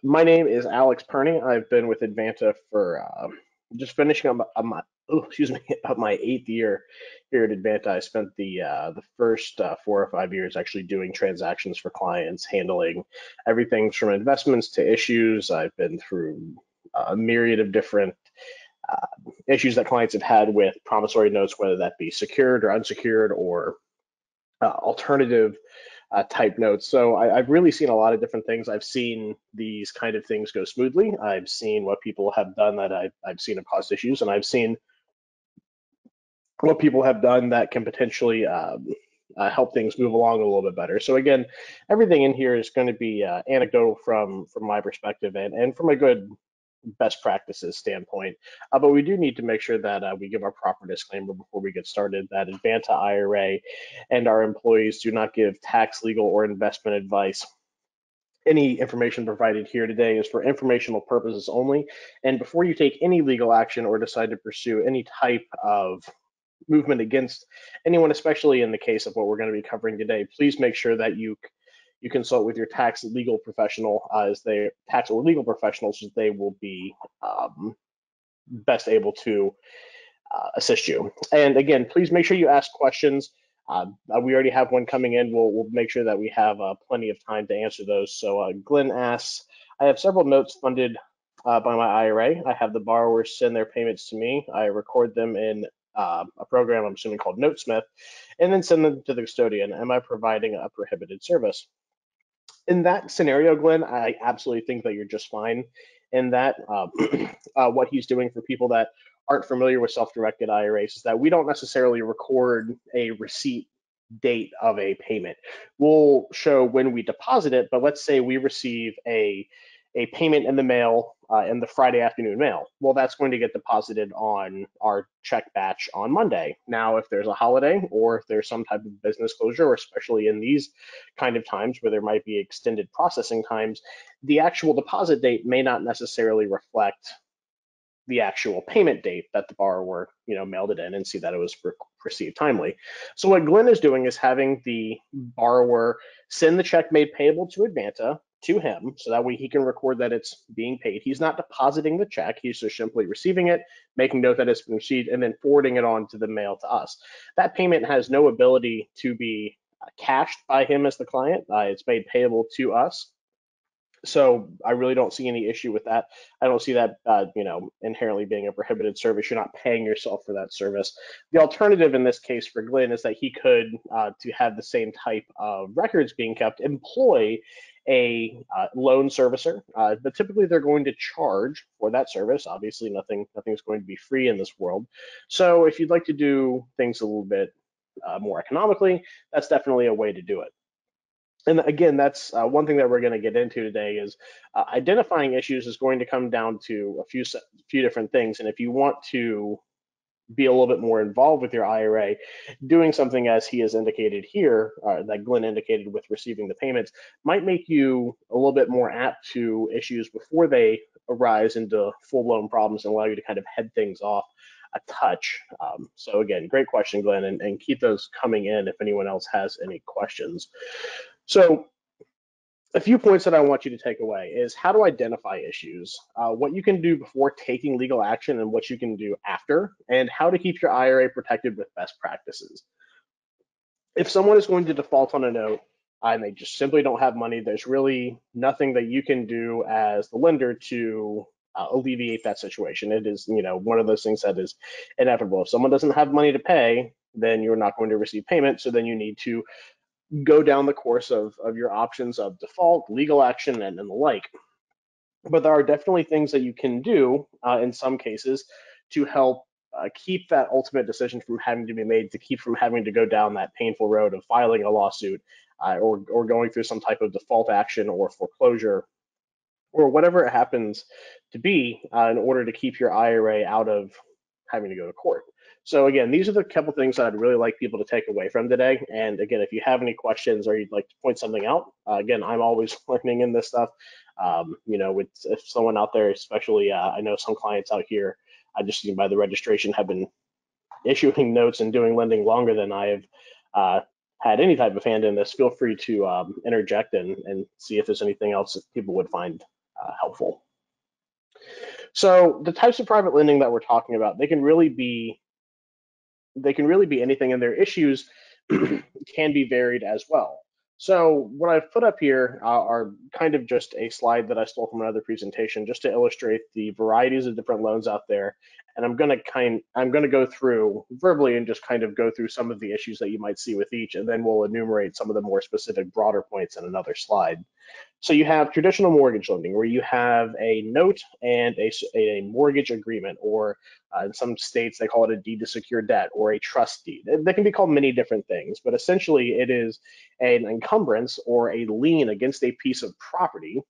My name is Alex Perney. I've been with Advanta for just finishing up my excuse me up my 8th year here at Advanta. I spent the first 4 or 5 years actually doing transactions for clients, handling everything from investments to issues. I've been through a myriad of different issues that clients have had with promissory notes, whether that be secured or unsecured or alternative type notes. So I've really seen a lot of different things. I've seen these kind of things go smoothly. I've seen what people have done that I've seen have caused issues, and I've seen what people have done that can potentially help things move along a little bit better. So again, everything in here is going to be anecdotal from my perspective and from a good best practices standpoint. But we do need to make sure that we give our proper disclaimer before we get started that Advanta IRA and our employees do not give tax, legal, or investment advice. Any information provided here today is for informational purposes only. And before you take any legal action or decide to pursue any type of movement against anyone, especially in the case of what we're going to be covering today, please make sure that you consult with your tax legal professional as they tax or legal professionals as they will be best able to assist you. And again, please make sure you ask questions. We already have one coming in. We'll make sure that we have plenty of time to answer those. So Glenn asks, I have several notes funded by my IRA. I have the borrowers send their payments to me. I record them in a program I'm assuming called Notesmith, and then send them to the custodian. Am I providing a prohibited service? In that scenario, Glenn, I absolutely think that you're just fine in that. What he's doing for people that aren't familiar with self-directed IRAs is that we don't necessarily record a receipt date of a payment. We'll show when we deposit it, but let's say we receive a payment in the mail in the Friday afternoon mail. Well, that's going to get deposited on our check batch on Monday. Now, if there's a holiday or if there's some type of business closure, or especially in these kind of times where there might be extended processing times, the actual deposit date may not necessarily reflect the actual payment date that the borrower, mailed it in and see that it was received timely. So what Glenn is doing is having the borrower send the check made payable to Advanta to him, so that way he can record that it's being paid. He's not depositing the check; he's just simply receiving it, making note that it's been received, and then forwarding it on to the mail to us. That payment has no ability to be cashed by him as the client. It's made payable to us. So I really don't see any issue with that. I don't see that, inherently being a prohibited service. You're not paying yourself for that service. The alternative in this case for Glenn is that he could, to have the same type of records being kept, employ a loan servicer. But typically they're going to charge for that service. Obviously, nothing's going to be free in this world. So if you'd like to do things a little bit more economically, that's definitely a way to do it. And again, that's one thing that we're going to get into today is identifying issues is going to come down to a few different things. And if you want to be a little bit more involved with your IRA, doing something as he has indicated here, that Glenn indicated with receiving the payments, might make you a little bit more apt to issues before they arise into full-blown problems and allow you to kind of head things off a touch. So again, great question, Glenn, and keep those coming in if anyone else has any questions. So a few points that I want you to take away is how to identify issues, what you can do before taking legal action and what you can do after, and how to keep your IRA protected with best practices. If someone is going to default on a note and they just simply don't have money, there's really nothing that you can do as the lender to alleviate that situation. It is, one of those things that is inevitable. If someone doesn't have money to pay, then you're not going to receive payment. So then you need to go down the course of your options of default, legal action, and the like. But there are definitely things that you can do in some cases to help keep that ultimate decision from having to be made, to keep from having to go down that painful road of filing a lawsuit or going through some type of default action or foreclosure or whatever it happens to be in order to keep your IRA out of having to go to court. So again, these are the couple things that I'd really like people to take away from today. And again, if you have any questions or you'd like to point something out, again, I'm always learning in this stuff. With if someone out there, especially I know some clients out here, I just seen by the registration have been issuing notes and doing lending longer than I have had any type of hand in this. Feel free to interject and see if there's anything else that people would find helpful. So the types of private lending that we're talking about, they can really be anything, and their issues can be varied as well. So what I've put up here are kind of just a slide that I stole from another presentation just to illustrate the varieties of different loans out there. And I'm going to go through verbally and just kind of go through some of the issues that you might see with each, and then we'll enumerate some of the more specific, broader points in another slide. So you have traditional mortgage lending, where you have a note and a mortgage agreement, or in some states they call it a deed to secure debt or a trust deed. They can be called many different things, but essentially it is an encumbrance or a lien against a piece of property,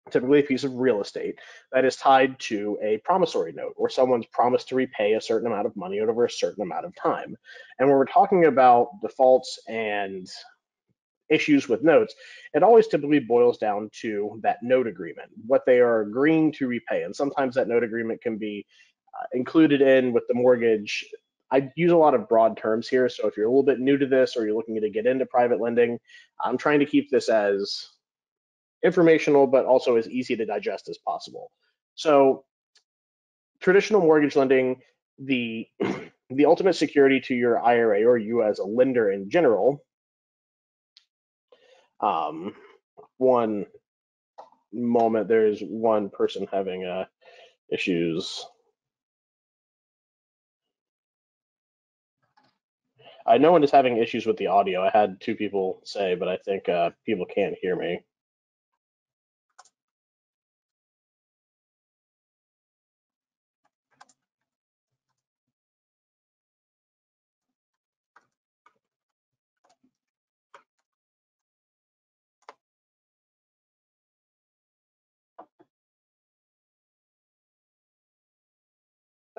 typically a piece of real estate, that is tied to a promissory note, or someone's promised to repay a certain amount of money over a certain amount of time. And when we're talking about defaults and issues with notes, it always typically boils down to that note agreement, what they are agreeing to repay. And sometimes that note agreement can be included in with the mortgage. I use a lot of broad terms here, so if you're a little bit new to this or you're looking to get into private lending, I'm trying to keep this as informational but also as easy to digest as possible. So traditional mortgage lending, the the ultimate security to your IRA, or you as a lender in general, one moment, there's one person having issues. No one is having issues with the audio. I had two people say, but I think people can't hear me.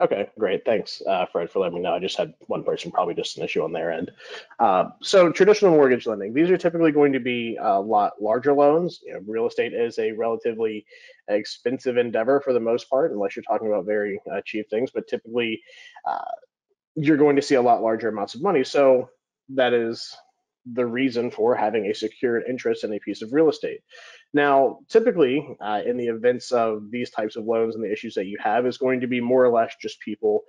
Okay, great. Thanks, Fred, for letting me know. I just had one person, probably just an issue on their end. So traditional mortgage lending, these are typically going to be a lot larger loans. Real estate is a relatively expensive endeavor for the most part, unless you're talking about very cheap things, but typically uh, you're going to see a lot larger amounts of money. So that is the reason for having a secured interest in a piece of real estate. Now, typically, in the events of these types of loans and the issues that you have, is going to be more or less just people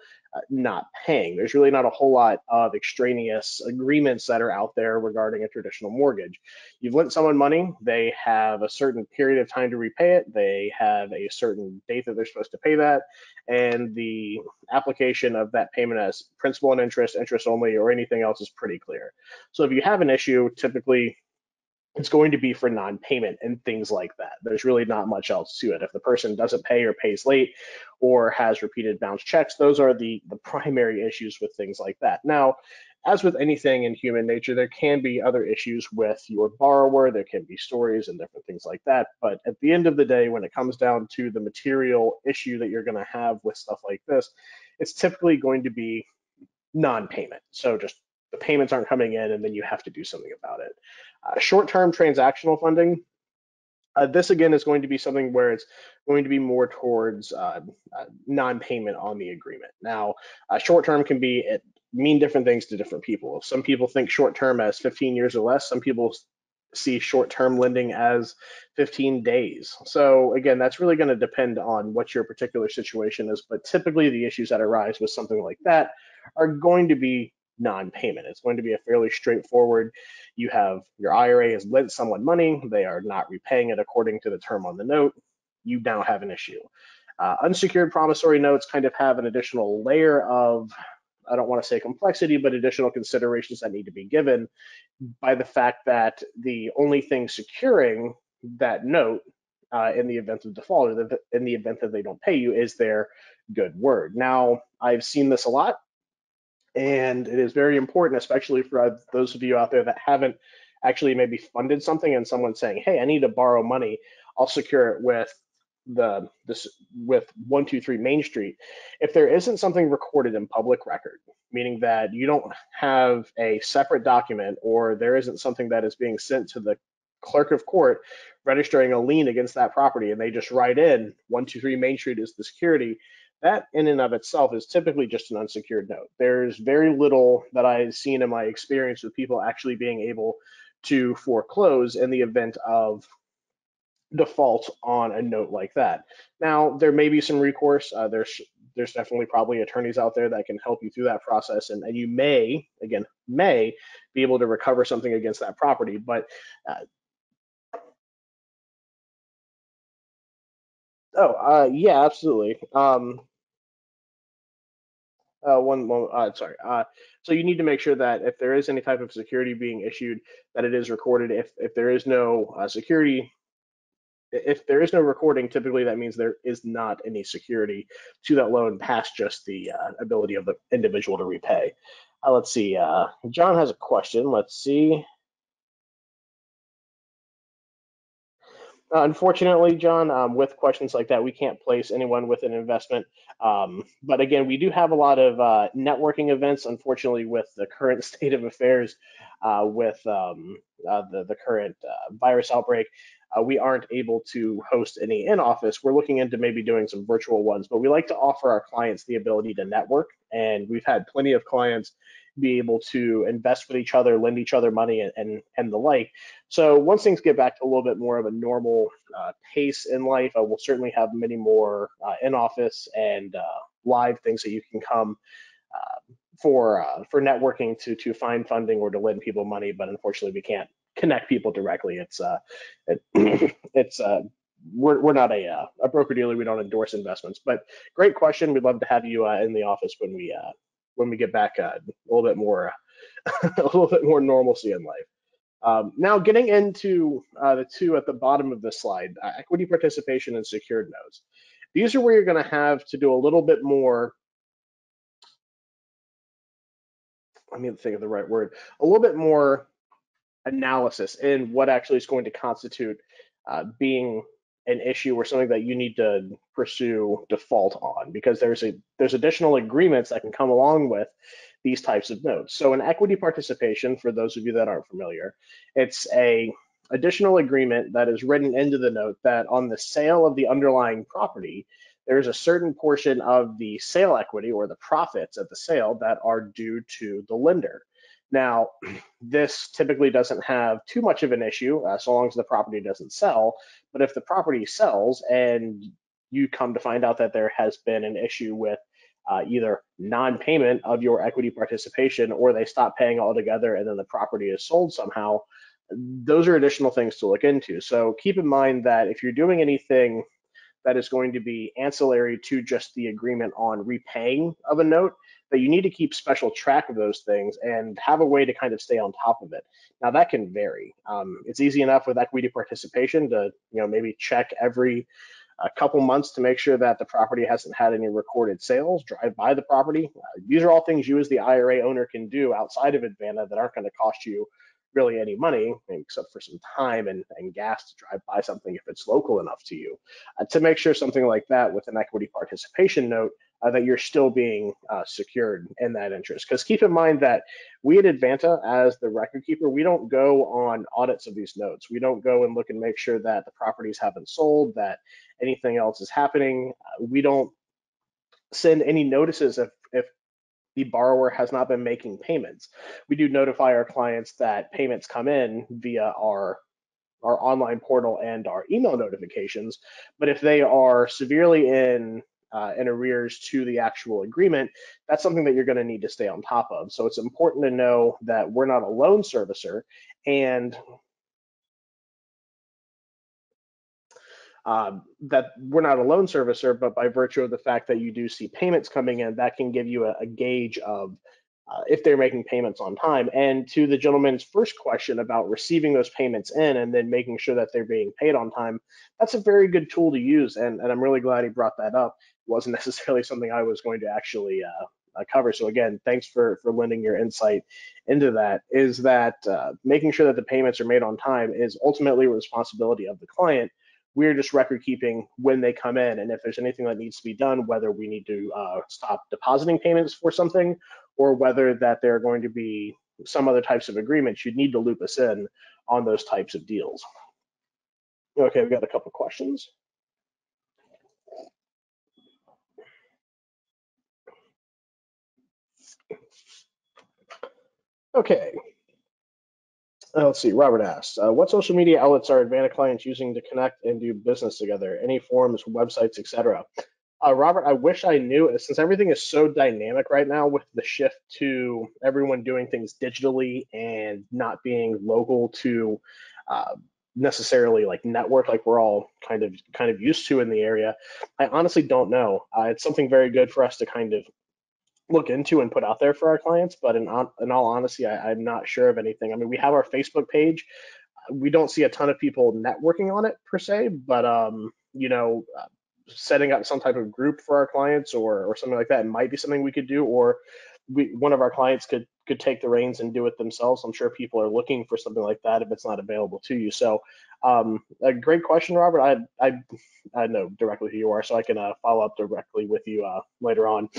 not paying. There's really not a whole lot of extraneous agreements that are out there regarding a traditional mortgage. You've lent someone money, they have a certain period of time to repay it, they have a certain date that they're supposed to pay that, and the application of that payment as principal and interest, interest only, or anything else is pretty clear. So if you have an issue, typically it's going to be for non-payment and things like that. There's really not much else to it. If the person doesn't pay or pays late or has repeated bounce checks, those are the primary issues with things like that. Now, as with anything in human nature, there can be other issues with your borrower. There can be stories and different things like that. But at the end of the day, when it comes down to the material issue that you're going to have with stuff like this, it's typically going to be non-payment. So just the payments aren't coming in, and then you have to do something about it. Short-term transactional funding. This again is going to be something where it's going to be more towards non-payment on the agreement. Now, short-term can mean different things to different people. Some people think short-term as 15 years or less. Some people see short-term lending as 15 days. So again, that's really going to depend on what your particular situation is. But typically, the issues that arise with something like that are going to be non-payment. It's going to be a fairly straightforward. You have your IRA has lent someone money, they are not repaying it according to the term on the note. You now have an issue. Unsecured promissory notes kind of have an additional layer of, I don't want to say complexity, but additional considerations that need to be given by the fact that the only thing securing that note in the event of default, or in the event that they don't pay you, is their good word. Now, I've seen this a lot, and it is very important, especially for those of you out there that haven't actually maybe funded something and someone's saying, hey, I need to borrow money, I'll secure it with with 123 Main Street. If there isn't something recorded in public record, meaning that you don't have a separate document, or there isn't something that is being sent to the clerk of court registering a lien against that property, and they just write in 123 Main Street is the security, that in and of itself is typically just an unsecured note. There's very little that I've seen in my experience with people actually being able to foreclose in the event of default on a note like that. Now, there may be some recourse. There's definitely probably attorneys out there that can help you through that process, and you may, again, may be able to recover something against that property. But yeah, absolutely. One moment, sorry. So you need to make sure that if there is any type of security being issued, that it is recorded. If there is no security, if there is no recording, typically that means there is not any security to that loan past just the ability of the individual to repay. Let's see. John has a question. Let's see. Unfortunately, John, with questions like that, we can't place anyone with an investment. But again, we do have a lot of networking events. Unfortunately, with the current state of affairs, with the current virus outbreak, we aren't able to host any in office. We're looking into maybe doing some virtual ones, but we like to offer our clients the ability to network. And we've had plenty of clients be able to invest with each other, lend each other money, and the like. So once things get back to a little bit more of a normal pace in life, we'll certainly have many more in-office and live things that you can come for networking to find funding or to lend people money. But unfortunately, we can't connect people directly. It's we're not a broker dealer. We don't endorse investments. But great question. We'd love to have you in the office when we get back a little bit more a little bit more normalcy in life. Now, getting into the two at the bottom of the slide, equity participation and secured notes. These are where you're going to have to do a little bit more, let me think of the right word, a little bit more analysis in what actually is going to constitute being an issue or something that you need to pursue default on, because there's additional agreements that can come along with these types of notes. So an equity participation, for those of you that aren't familiar, it's a additional agreement that is written into the note that on the sale of the underlying property, there's a certain portion of the sale equity or the profits at the sale that are due to the lender. Now, this typically doesn't have too much of an issue so long as the property doesn't sell. But if the property sells and you come to find out that there has been an issue with either non-payment of your equity participation, or they stop paying altogether and then the property is sold somehow, those are additional things to look into. So keep in mind that if you're doing anything that is going to be ancillary to just the agreement on repaying of a note, that you need to keep special track of those things and have a way to kind of stay on top of it. Now that can vary. It's easy enough with equity participation to maybe check every couple months to make sure that the property hasn't had any recorded sales, drive by the property. These are all things you as the IRA owner can do outside of Advanta that aren't going to cost you really any money, except for some time and gas to drive by something if it's local enough to you, to make sure something like that with an equity participation note that you're still being secured in that interest. Because keep in mind that we at Advanta, as the record keeper, we don't go on audits of these notes. We don't go and look and make sure that the properties haven't sold, that anything else is happening. We don't send any notices if the borrower has not been making payments. We do notify our clients that payments come in via our online portal and our email notifications. But if they are severely in arrears to the actual agreement, that's something that you're going to need to stay on top of. So it's important to know that we're not a loan servicer, and that we're not a loan servicer, but by virtue of the fact that you do see payments coming in, that can give you a gauge of if they're making payments on time. And to the gentleman's first question about receiving those payments in and then making sure that they're being paid on time, that's a very good tool to use. And I'm really glad he brought that up. It wasn't necessarily something I was going to actually cover. So again, thanks for lending your insight into that. Is that making sure that the payments are made on time is ultimately a responsibility of the client. We're just record keeping when they come in, and if there's anything that needs to be done, whether we need to stop depositing payments for something, or whether that there are going to be some other types of agreements, you'd need to loop us in on those types of deals. Okay, we've got a couple questions. Okay. Let's see. Robert asked, what social media outlets are Advanta clients using to connect and do business together? Any forums, websites, etc. Robert, I wish I knew, since everything is so dynamic right now with the shift to everyone doing things digitally and not being local to uh, necessarily like network like we're all kind of used to in the area. I honestly don't know. It's something very good for us to kind of look into and put out there for our clients, but in all honesty, I'm not sure of anything. I mean, we have our Facebook page. We don't see a ton of people networking on it per se, but setting up some type of group for our clients or something like that might be something we could do, or one of our clients could take the reins and do it themselves. I'm sure people are looking for something like that if it's not available to you. So, a great question, Robert. I know directly who you are, so I can follow up directly with you later on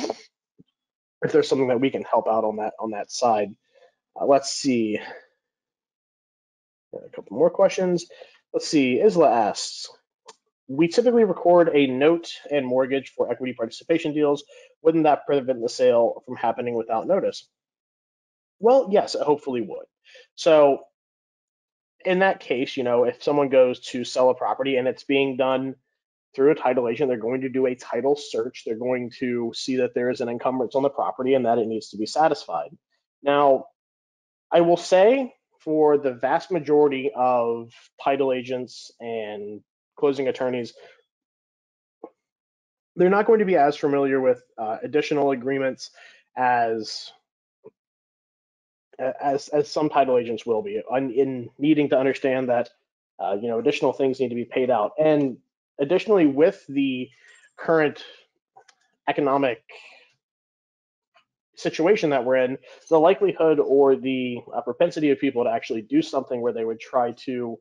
if there's something that we can help out on that side. Let's see. A couple more questions. Let's see. Isla asks, we typically record a note and mortgage for equity participation deals. Wouldn't that prevent the sale from happening without notice? Well, yes, it hopefully would. So in that case, if someone goes to sell a property and it's being done through a title agent, they're going to do a title search. They're going to see that there is an encumbrance on the property and that it needs to be satisfied. Now, I will say for the vast majority of title agents and closing attorneys, they're not going to be as familiar with additional agreements as as some title agents will be in needing to understand that additional things need to be paid out. And additionally, with the current economic situation that we're in, the likelihood or the propensity of people to actually do something where they would try to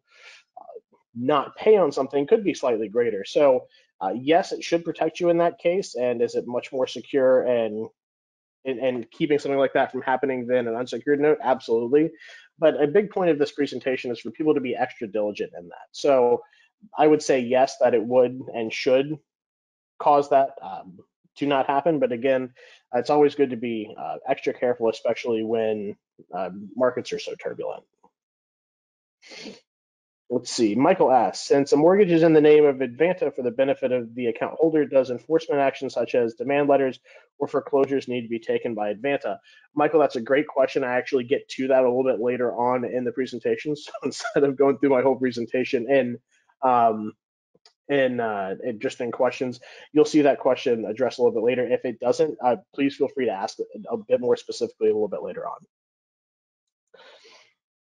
not pay on something could be slightly greater. So yes, it should protect you in that case. And is it much more secure and keeping something like that from happening than an unsecured note? Absolutely. But a big point of this presentation is for people to be extra diligent in that. So I would say yes, that it would and should cause that to not happen. But again, it's always good to be extra careful, especially when markets are so turbulent. Let's see. Michael asks, since a mortgage is in the name of Advanta for the benefit of the account holder, does enforcement actions such as demand letters or foreclosures need to be taken by Advanta? Michael, that's a great question. I actually get to that a little bit later on in the presentation. So instead of going through my whole presentation in just in questions, you'll see that question addressed a little bit later. If it doesn't, please feel free to ask it a bit more specifically a little bit later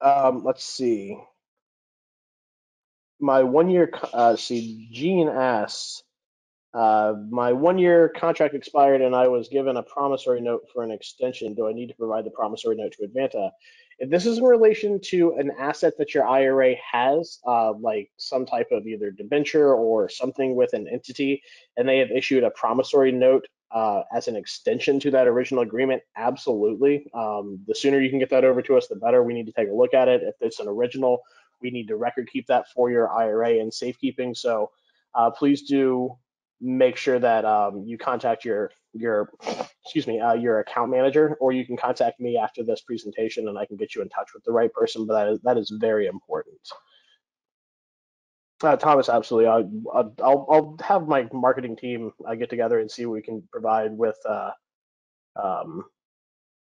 on. Let's see. My 1 year, Gene asks, my 1 year contract expired and I was given a promissory note for an extension. Do I need to provide the promissory note to Advanta? If this is in relation to an asset that your IRA has, like some type of either debenture or something with an entity, and they have issued a promissory note as an extension to that original agreement, absolutely. The sooner you can get that over to us, the better. We need to take a look at it. If it's an original, we need to record keep that for your IRA in safekeeping. So please do make sure that you contact your your account manager, or you can contact me after this presentation and I can get you in touch with the right person. But that is very important. Thomas, absolutely. I'll have my marketing team get together and see what we can provide with um,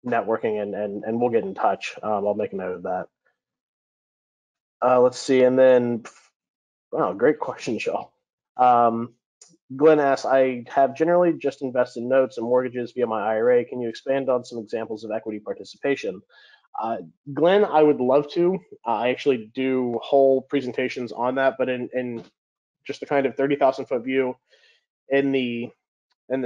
networking and we'll get in touch. I'll make a note of that. Let's see, and then, wow, great question, Shaw. Glenn asks, I have generally just invested notes and mortgages via my IRA. Can you expand on some examples of equity participation? Glenn, I would love to. I actually do whole presentations on that, but in just a kind of 30,000-foot view, in the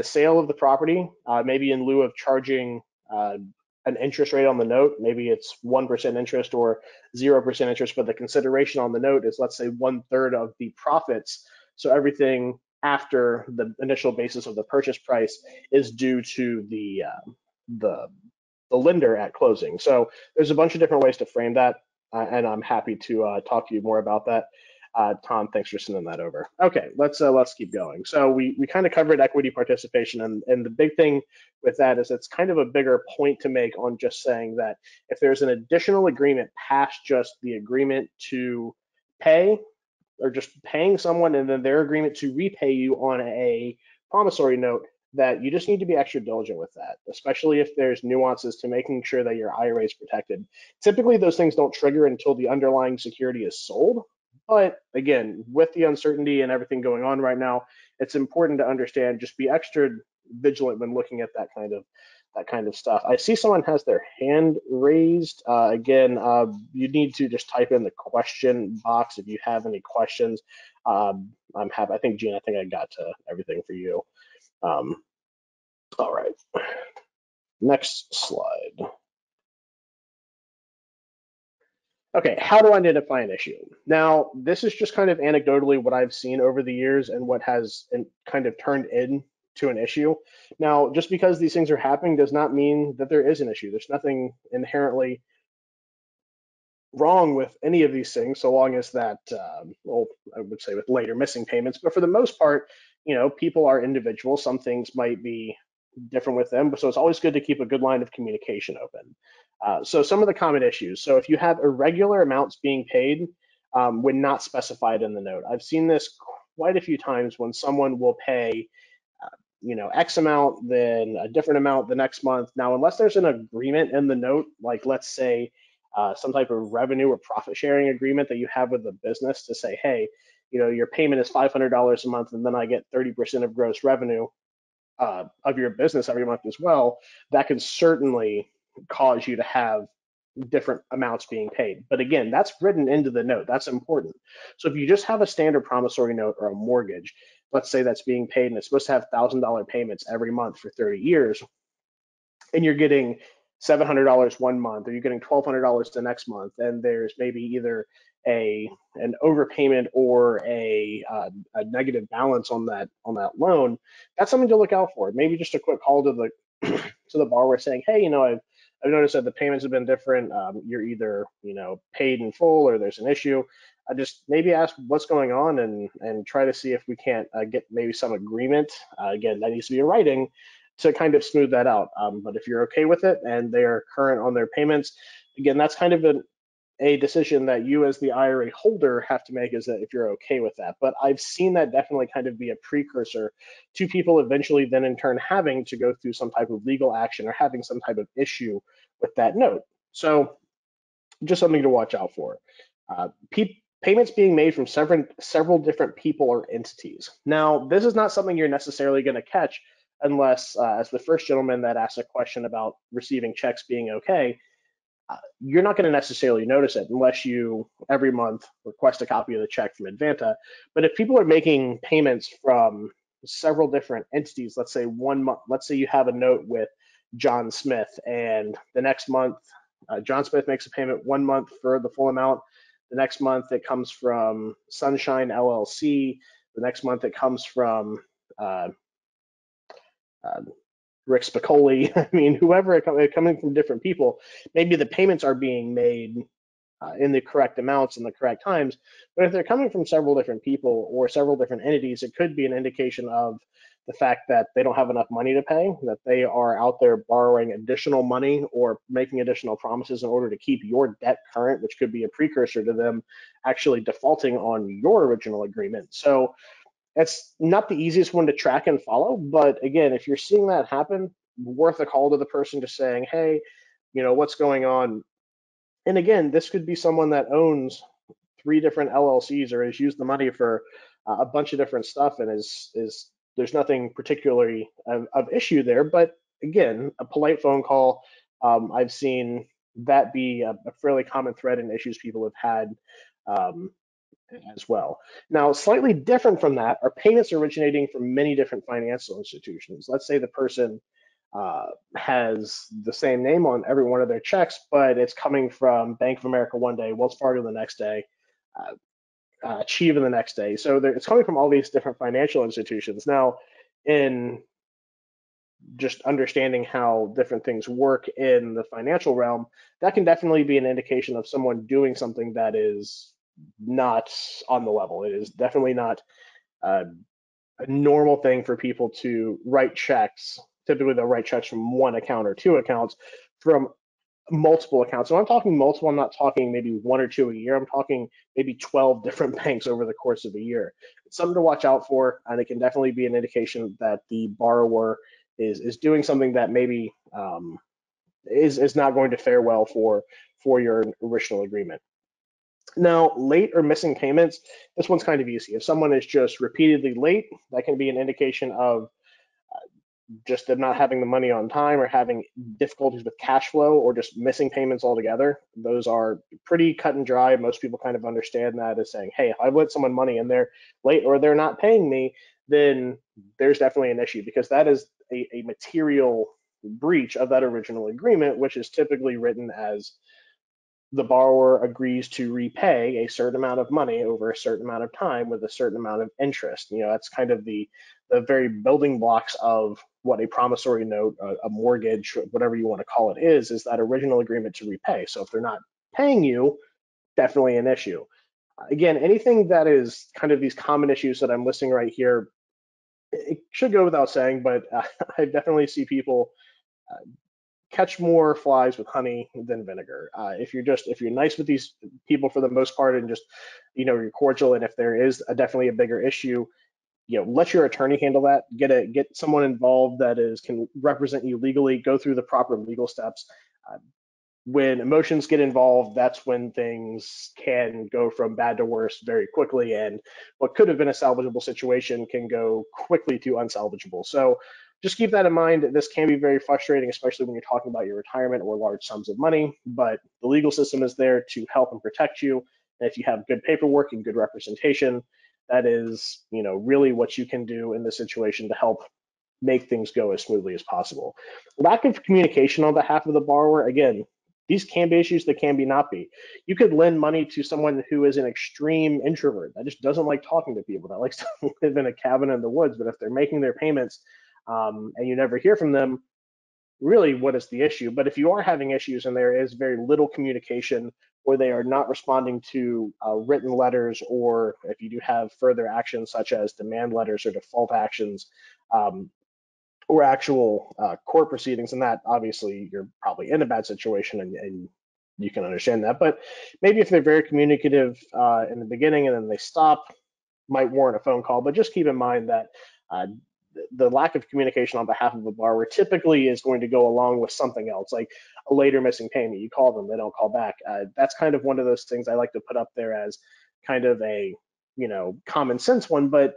sale of the property, maybe in lieu of charging an interest rate on the note, maybe it's 1% interest or 0% interest, but the consideration on the note is, let's say, 1/3 of the profits. So everything after the initial basis of the purchase price is due to the lender at closing. So there's a bunch of different ways to frame that, and I'm happy to talk to you more about that. Tom, thanks for sending that over. Okay, let's keep going. So we kind of covered equity participation, and the big thing with that is it's kind of a bigger point to make on just saying that if there's an additional agreement past just the agreement to pay or just paying someone and then their agreement to repay you on a promissory note, that you just need to be extra diligent with that, especially if there's nuances to making sure that your IRA is protected. Typically, those things don't trigger until the underlying security is sold. But again, with the uncertainty and everything going on right now, it's important to understand, just be extra vigilant when looking at that kind of stuff. I see someone has their hand raised. Again, you need to just type in the question box if you have any questions. I'm happy. I think, Gene, I think I got to everything for you. All right, next slide. Okay, how do I identify an issue? Now, this is just kind of anecdotally what I've seen over the years and what has kind of turned into an issue. Now, just because these things are happening does not mean that there is an issue. There's nothing inherently wrong with any of these things, so long as that, well, I would say with later missing payments, but for the most part, people are individuals. Some things might be different with them, so it's always good to keep a good line of communication open. So some of the common issues. So if you have irregular amounts being paid when not specified in the note, I've seen this quite a few times when someone will pay X amount, then a different amount the next month. Now, unless there's an agreement in the note, like let's say some type of revenue or profit sharing agreement that you have with the business to say, hey, your payment is $500 a month, and then I get 30% of gross revenue of your business every month as well, that can certainly cause you to have different amounts being paid. But again, that's written into the note. That's important. So if you just have a standard promissory note or a mortgage, let's say that's being paid and it's supposed to have $1,000 payments every month for 30 years, and you're getting $700 one month, or you're getting $1,200 the next month, and there's maybe either an overpayment or a negative balance on that loan, that's something to look out for. Maybe just a quick call to the to the borrower saying, hey, I've noticed that the payments have been different. You're either paid in full or there's an issue. I just maybe ask what's going on and try to see if we can't get maybe some agreement. Again, that needs to be in writing to kind of smooth that out. But if you're okay with it and they're current on their payments, again, that's kind of a decision that you as the IRA holder have to make, is that if you're okay with that. But I've seen that definitely kind of be a precursor to people eventually then in turn having to go through some type of legal action or having some type of issue with that note. So just something to watch out for. Payments being made from several different people or entities. Now, this is not something you're necessarily going to catch unless, as the first gentleman that asked a question about receiving checks being okay, you're not going to necessarily notice it unless you every month request a copy of the check from Advanta. But if people are making payments from several different entities, let's say one month, let's say you have a note with John Smith, and the next month, John Smith makes a payment one month for the full amount. The next month it comes from Sunshine LLC. The next month it comes from Rick Spicoli. I mean, whoever coming from different people, maybe the payments are being made in the correct amounts and the correct times. But if they're coming from several different people or several different entities, it could be an indication of the fact that they don't have enough money to pay, that they are out there borrowing additional money or making additional promises in order to keep your debt current, which could be a precursor to them actually defaulting on your original agreement. So it's not the easiest one to track and follow, but again, if you're seeing that happen, worth a call to the person just saying, hey, what's going on? And again, this could be someone that owns 3 different LLCs or has used the money for a bunch of different stuff and is there's nothing particularly of issue there. But again, a polite phone call, I've seen that be a fairly common thread in issues people have had as well. Now, slightly different from that are payments originating from many different financial institutions. Let's say the person has the same name on every one of their checks, but it's coming from Bank of America one day, Wells Fargo the next day, Chiva the next day. So it's coming from all these different financial institutions. Now, in just understanding how different things work in the financial realm, that can definitely be an indication of someone doing something that is not on the level. It is definitely not uh, a normal thing for people to write checks. Typically, they'll write checks from one account or two accounts from multiple accounts. So I'm talking multiple, I'm not talking maybe one or two a year. I'm talking maybe 12 different banks over the course of a year. It's something to watch out for, and it can definitely be an indication that the borrower is doing something that maybe is not going to fare well for your original agreement. Now, late or missing payments, this one's kind of easy. If someone is just repeatedly late, that can be an indication of just them not having the money on time or having difficulties with cash flow or just missing payments altogether. Those are pretty cut and dry. Most people kind of understand that as saying, hey, if I've lent someone money and they're late or they're not paying me, then there's definitely an issue because that is a material breach of that original agreement, which is typically written as the borrower agrees to repay a certain amount of money over a certain amount of time with a certain amount of interest. That's kind of the very building blocks of what a promissory note, a mortgage, whatever you want to call it is that original agreement to repay. So if they're not paying you, definitely an issue. Again, anything that is kind of these common issues that I'm listing right here, it should go without saying, but I definitely see people catch more flies with honey than vinegar. If you're nice with these people for the most part and just you're cordial, and if there is definitely a bigger issue, let your attorney handle that. Get someone involved that can represent you legally. Go through the proper legal steps. When emotions get involved, that's when things can go from bad to worse very quickly, and what could have been a salvageable situation can go quickly to unsalvageable. So just keep that in mind. This can be very frustrating, especially when you're talking about your retirement or large sums of money, but the legal system is there to help and protect you. And if you have good paperwork and good representation, that is, really what you can do in this situation to help make things go as smoothly as possible. Lack of communication on behalf of the borrower, again, these can be issues that can be not be. You could lend money to someone who is an extreme introvert that just doesn't like talking to people, that likes to live in a cabin in the woods. But if they're making their payments and you never hear from them, really, what is the issue? But if you are having issues and there is very little communication, or they are not responding to written letters, or if you do have further actions such as demand letters or default actions, or actual court proceedings, and that obviously you're probably in a bad situation, and you can understand that. But maybe if they're very communicative in the beginning and then they stop, might warrant a phone call. But just keep in mind that the lack of communication on behalf of a borrower typically is going to go along with something else, like a later missing payment. You call them, they don't call back. That's kind of one of those things I like to put up there as kind of a common sense one, but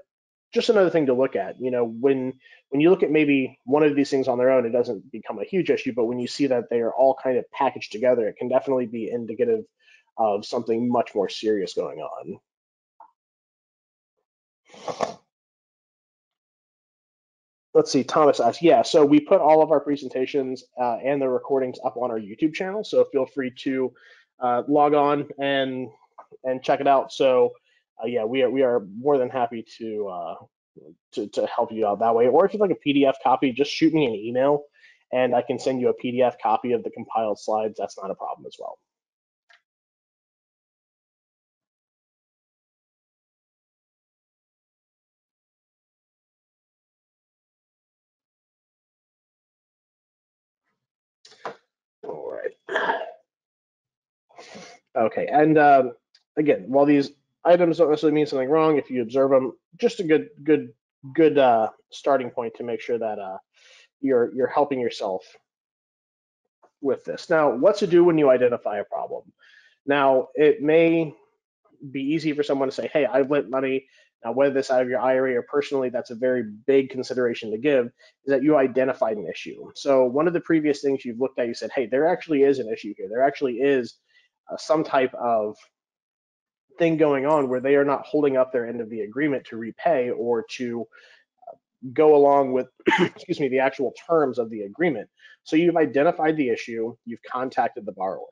just another thing to look at. When you look at maybe one of these things on their own, it doesn't become a huge issue, but when you see that they are all kind of packaged together, it can definitely be indicative of something much more serious going on. Let's see, Thomas asks, yeah, so we put all of our presentations and the recordings up on our YouTube channel, so feel free to log on and check it out. So yeah, we are more than happy to help you out that way. Or if you'd like a PDF copy, just shoot me an email and I can send you a PDF copy of the compiled slides. That's not a problem as well. All right. Okay, and again, while these items don't necessarily mean something wrong, if you observe them, just a good starting point to make sure that you're helping yourself with this. Now, what to do when you identify a problem? Now, it may be easy for someone to say, hey, I've lent money. Now, whether this out of your IRA or personally, that's a very big consideration to give, is that you identified an issue. So one of the previous things you've looked at, you said, hey, there actually is an issue here. There actually is some type of thing going on where they are not holding up their end of the agreement to repay or to go along with, excuse me, the actual terms of the agreement. So you've identified the issue, you've contacted the borrower.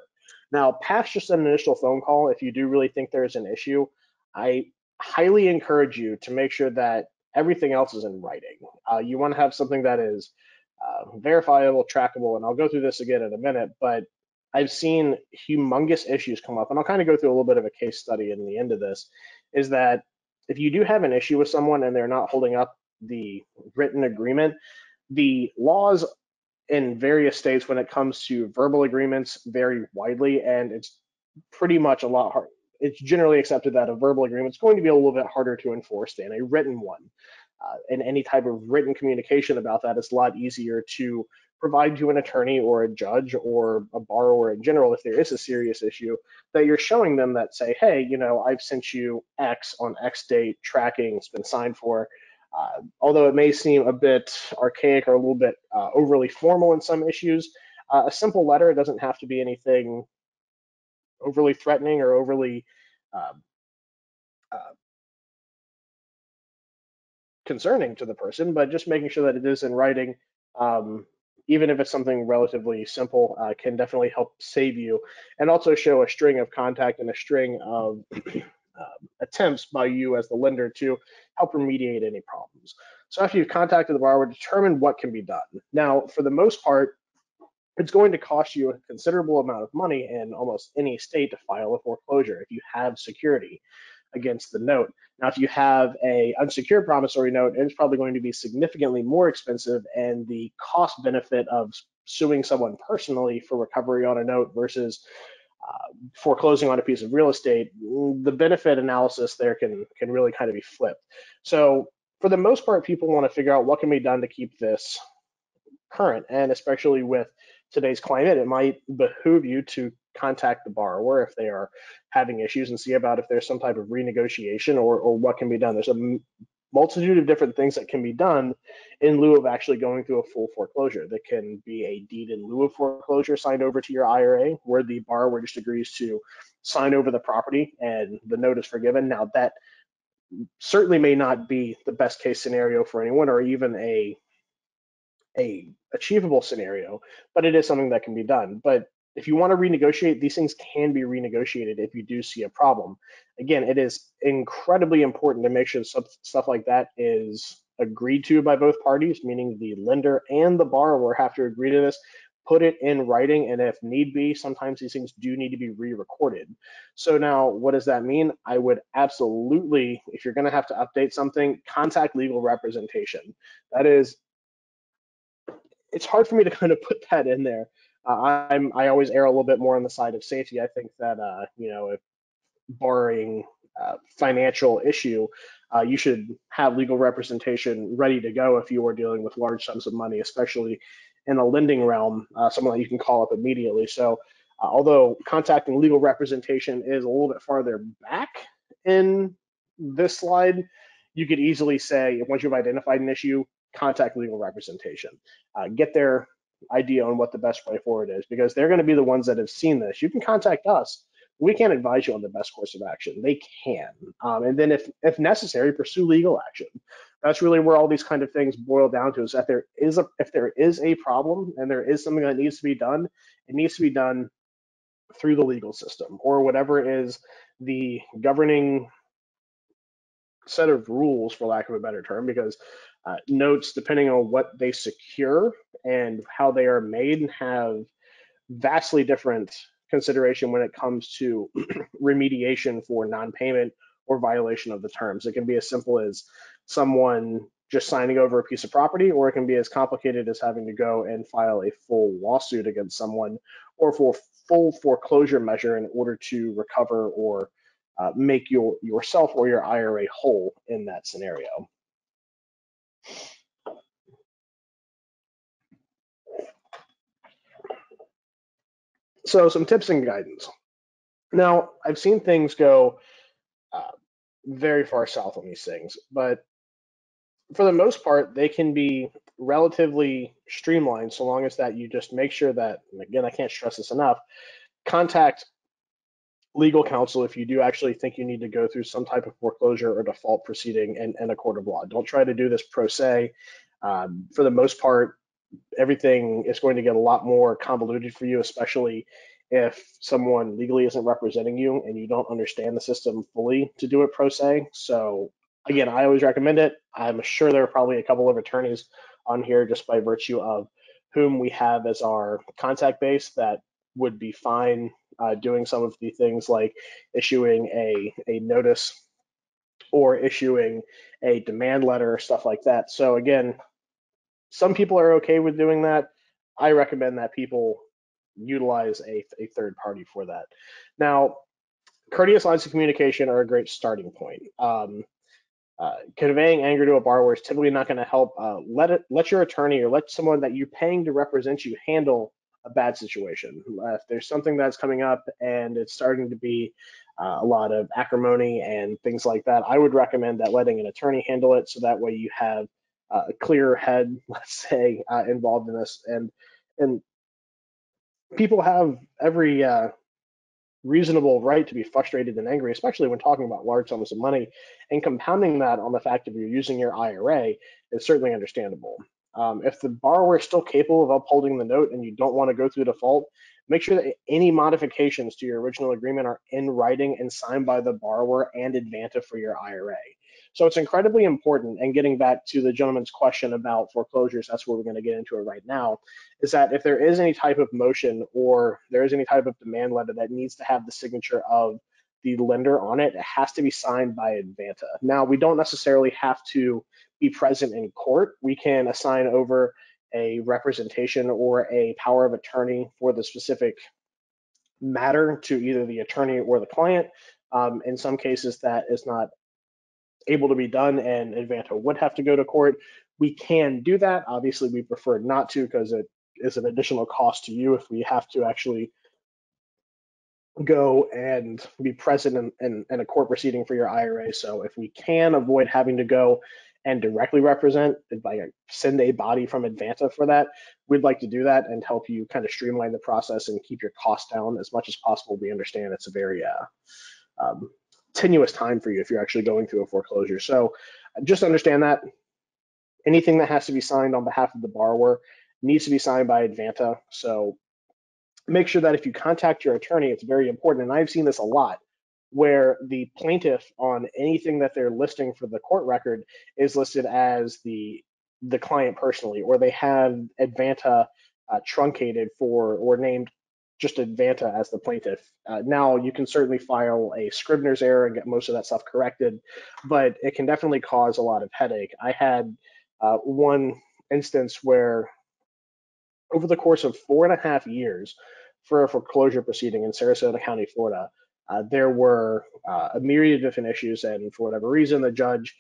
Now, past just an initial phone call, if you do really think there's an issue, I highly encourage you to make sure that everything else is in writing. You want to have something that is verifiable, trackable, and I'll go through this again in a minute, but I've seen humongous issues come up, and I'll kind of go through a little bit of a case study in the end of this, is that if you do have an issue with someone and they're not holding up the written agreement, the laws in various states when it comes to verbal agreements vary widely, and it's pretty much a lot hard. It's generally accepted that a verbal agreement is going to be a little bit harder to enforce than a written one. And any type of written communication about that is a lot easier to provide to an attorney or a judge or a borrower in general if there is a serious issue, that you're showing them that say, hey, I've sent you X on X date, tracking, it's been signed for. Although it may seem a bit archaic or a little bit overly formal in some issues, a simple letter, it doesn't have to be anything overly threatening or overly uh, uh, concerning to the person, but just making sure that it is in writing, um, even if it's something relatively simple, can definitely help save you and also show a string of contact and a string of attempts by you as the lender to help remediate any problems. So after you've contacted the borrower, determine what can be done. Now, for the most part, it's going to cost you a considerable amount of money in almost any state to file a foreclosure if you have security against the note. Now, if you have a unsecured promissory note, it's probably going to be significantly more expensive, and the cost benefit of suing someone personally for recovery on a note versus foreclosing on a piece of real estate, the benefit analysis there can really kind of be flipped. So for the most part, people want to figure out what can be done to keep this current, and especially with today's climate, it might behoove you to contact the borrower if they are having issues and see about if there's some type of renegotiation or what can be done. There's a multitude of different things that can be done in lieu of actually going through a full foreclosure. That can be a deed in lieu of foreclosure signed over to your IRA, where the borrower just agrees to sign over the property and the note is forgiven. Now, that certainly may not be the best case scenario for anyone, or even a achievable scenario, but it is something that can be done. But if you want to renegotiate, these things can be renegotiated if you do see a problem. Again, it is incredibly important to make sure stuff like that is agreed to by both parties, meaning the lender and the borrower have to agree to this, put it in writing, and if need be, sometimes these things do need to be re-recorded. So now, what does that mean? I would absolutely, if you're going to have to update something, contact legal representation. That is, it's hard for me to kind of put that in there. I always err a little bit more on the side of safety. I think that if barring financial issue, you should have legal representation ready to go if you are dealing with large sums of money, especially in a lending realm, someone that you can call up immediately. So although contacting legal representation is a little bit farther back in this slide, you could easily say, once you've identified an issue, contact legal representation. Get their idea on what the best way forward is, because they're going to be the ones that have seen this. You can contact us. We can't advise you on the best course of action. They can. And then if necessary, pursue legal action. That's really where all these kind of things boil down to, is that if there is a problem and there is something that needs to be done, it needs to be done through the legal system or whatever is the governing set of rules, for lack of a better term, because notes, depending on what they secure and how they are made, have vastly different consideration when it comes to remediation for non-payment or violation of the terms. It can be as simple as someone just signing over a piece of property, or it can be as complicated as having to go and file a full lawsuit against someone or for full foreclosure measure in order to recover or make yourself or your IRA whole in that scenario. So some tips and guidance. Now, I've seen things go uh, very far south on these things, but for the most part, they can be relatively streamlined so long as that you just make sure that, and again, I can't stress this enough, contact legal counsel if you do actually think you need to go through some type of foreclosure or default proceeding in a court of law. Don't try to do this pro se. For the most part, everything is going to get a lot more convoluted for you, especially if someone legally isn't representing you and you don't understand the system fully to do it pro se. So again, I always recommend it. I'm sure there are probably a couple of attorneys on here just by virtue of whom we have as our contact base that would be fine doing some of the things like issuing a notice or issuing a demand letter or stuff like that. So again, some people are okay with doing that. I recommend that people utilize a third party for that. Now, courteous lines of communication are a great starting point. Conveying anger to a borrower is typically not going to help. Let your attorney or let someone that you're paying to represent you handle a bad situation. If there's something that's coming up and it's starting to be a lot of acrimony and things like that, I would recommend that letting an attorney handle it, so that way you have a clearer head, let's say, involved in this. And people have every reasonable right to be frustrated and angry, especially when talking about large sums of money. And compounding that on the fact that you're using your IRA is certainly understandable. If the borrower is still capable of upholding the note and you don't want to go through default, make sure that any modifications to your original agreement are in writing and signed by the borrower and Advanta for your IRA. So it's incredibly important. And getting back to the gentleman's question about foreclosures, that's where we're going to get into it right now, is that if there is any type of motion or there is any type of demand letter that needs to have the signature of the lender on it, it has to be signed by Advanta. Now, we don't necessarily have to be present in court. We can assign over a representation or a power of attorney for the specific matter to either the attorney or the client. In some cases, that is not able to be done and Advanta would have to go to court. We can do that. Obviously, we prefer not to, because it is an additional cost to you if we have to actually go and be present in a court proceeding for your IRA. So if we can avoid having to go and directly represent, like send a body from Advanta for that, we'd like to do that and help you kind of streamline the process and keep your costs down as much as possible. We understand it's a very tenuous time for you if you're actually going through a foreclosure. So just understand that anything that has to be signed on behalf of the borrower needs to be signed by Advanta. So make sure that if you contact your attorney, it's very important. And I've seen this a lot, where the plaintiff on anything that they're listing for the court record is listed as the client personally, or they have Advanta truncated for or named just Advanta as the plaintiff. Now, you can certainly file a Scrivener's error and get most of that stuff corrected, but it can definitely cause a lot of headache. I had one instance where over the course of 4.5 years for a foreclosure proceeding in Sarasota County, Florida, there were a myriad of different issues, and for whatever reason, the judge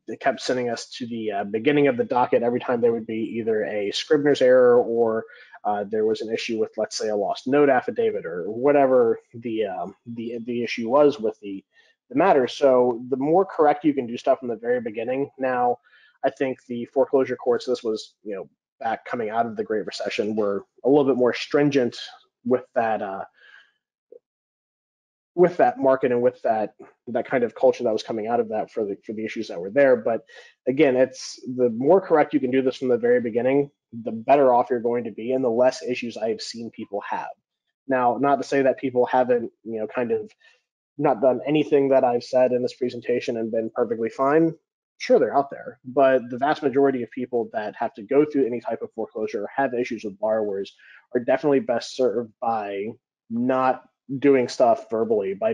they kept sending us to the beginning of the docket every time there would be either a Scrivener's error or there was an issue with, let's say, a lost note affidavit or whatever the issue was with the matter. So the more correct you can do stuff from the very beginning. Now, I think the foreclosure courts, this was back coming out of the Great Recession, were a little bit more stringent with that market and with that kind of culture that was coming out of that for the issues that were there. But again, it's the more correct you can do this from the very beginning, the better off you're going to be and the less issues I have seen people have. Now, not to say that people haven't, kind of not done anything that I've said in this presentation and been perfectly fine. Sure, they're out there, but the vast majority of people that have to go through any type of foreclosure or have issues with borrowers are definitely best served by not doing stuff verbally, by